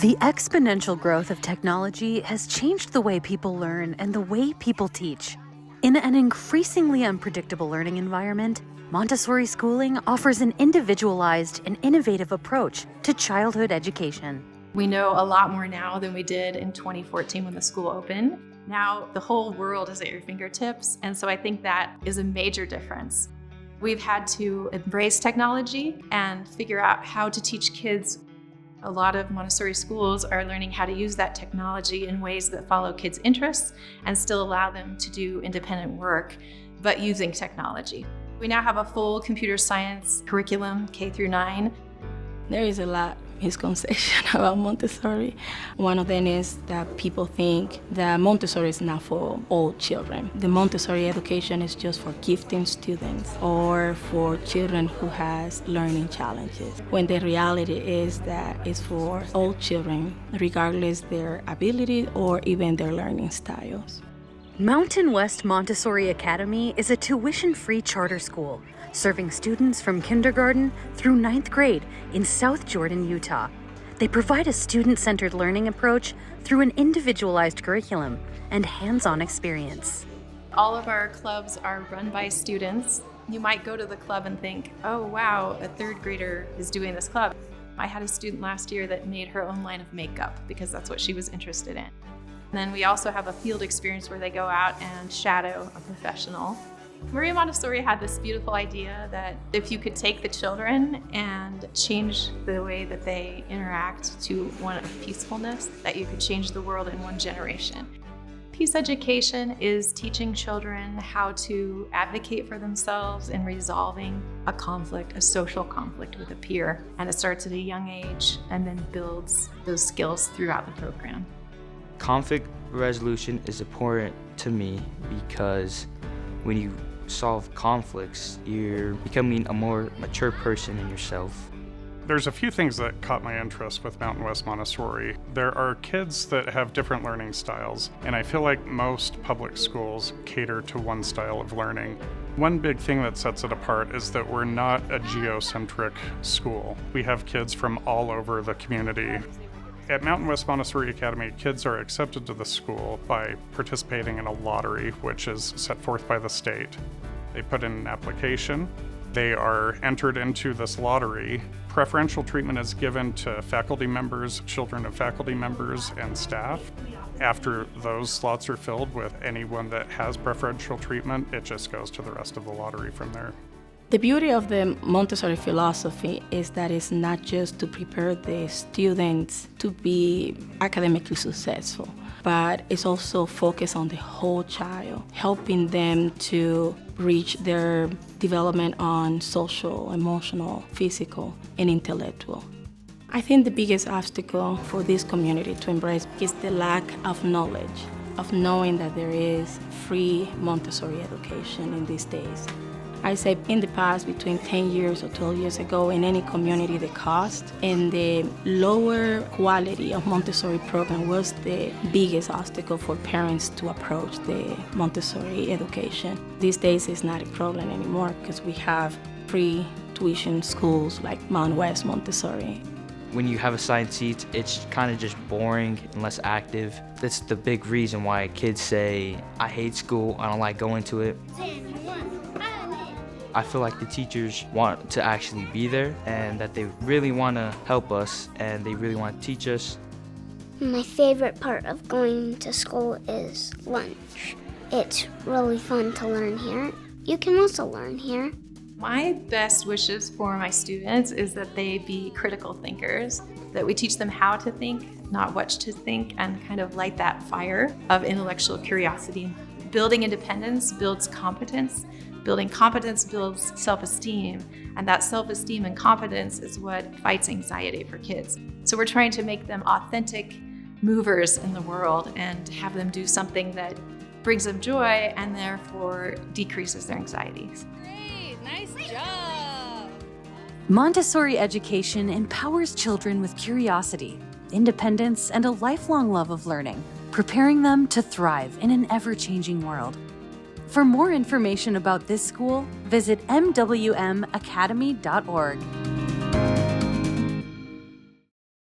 The exponential growth of technology has changed the way people learn and the way people teach. In an increasingly unpredictable learning environment, Montessori schooling offers an individualized and innovative approach to childhood education. We know a lot more now than we did in 2014 when the school opened. Now the whole world is at your fingertips, and so I think that is a major difference. We've had to embrace technology and figure out how to teach kids. A lot of Montessori schools are learning how to use that technology in ways that follow kids' interests and still allow them to do independent work, but using technology. We now have a full computer science curriculum, K through 9. There is a lot of misconception about Montessori. One of them is that people think that Montessori is not for all children. The Montessori education is just for gifted students or for children who has learning challenges, when the reality is that it's for all children, regardless their ability or even their learning styles. Mountain West Montessori Academy is a tuition-free charter school serving students from kindergarten through 9th grade in South Jordan, Utah. They provide a student-centered learning approach through an individualized curriculum and hands-on experience. All of our clubs are run by students. You might go to the club and think, oh wow, a 3rd grader is doing this club. I had a student last year that made her own line of makeup because that's what she was interested in. And then we also have a field experience where they go out and shadow a professional. Maria Montessori had this beautiful idea that if you could take the children and change the way that they interact to one of peacefulness, that you could change the world in one generation. Peace education is teaching children how to advocate for themselves in resolving a conflict, a social conflict with a peer. And it starts at a young age and then builds those skills throughout the program. Conflict resolution is important to me because when you solve conflicts, you're becoming a more mature person in yourself. There's a few things that caught my interest with Mountain West Montessori. There are kids that have different learning styles, and I feel like most public schools cater to one style of learning. One big thing that sets it apart is that we're not a geocentric school. We have kids from all over the community. At Mountain West Montessori Academy, kids are accepted to the school by participating in a lottery, which is set forth by the state. They put in an application. They are entered into this lottery. Preferential treatment is given to faculty members, children of faculty members, and staff. After those slots are filled with anyone that has preferential treatment, it just goes to the rest of the lottery from there. The beauty of the Montessori philosophy is that it's not just to prepare the students to be academically successful, but it's also focused on the whole child, helping them to reach their development on social, emotional, physical, and intellectual. I think the biggest obstacle for this community to embrace is the lack of knowledge, of knowing that there is free Montessori education in these days. I say in the past, between 10 years or 12 years ago, in any community, the cost and the lower quality of Montessori program was the biggest obstacle for parents to approach the Montessori education. These days, it's not a problem anymore because we have free tuition schools like Mount West Montessori. When you have assigned seats, it's kind of just boring and less active. That's the big reason why kids say, I hate school, I don't like going to it. I feel like the teachers want to actually be there and that they really want to help us and they really want to teach us. My favorite part of going to school is lunch. It's really fun to learn here. You can also learn here. My best wishes for my students is that they be critical thinkers, that we teach them how to think, not what to think, and kind of light that fire of intellectual curiosity. Building independence builds competence. Building competence builds self-esteem, and that self-esteem and competence is what fights anxiety for kids. So we're trying to make them authentic movers in the world and have them do something that brings them joy and therefore decreases their anxieties. Great, nice job! Montessori education empowers children with curiosity, independence, and a lifelong love of learning, preparing them to thrive in an ever-changing world. For more information about this school, visit MWMacademy.org.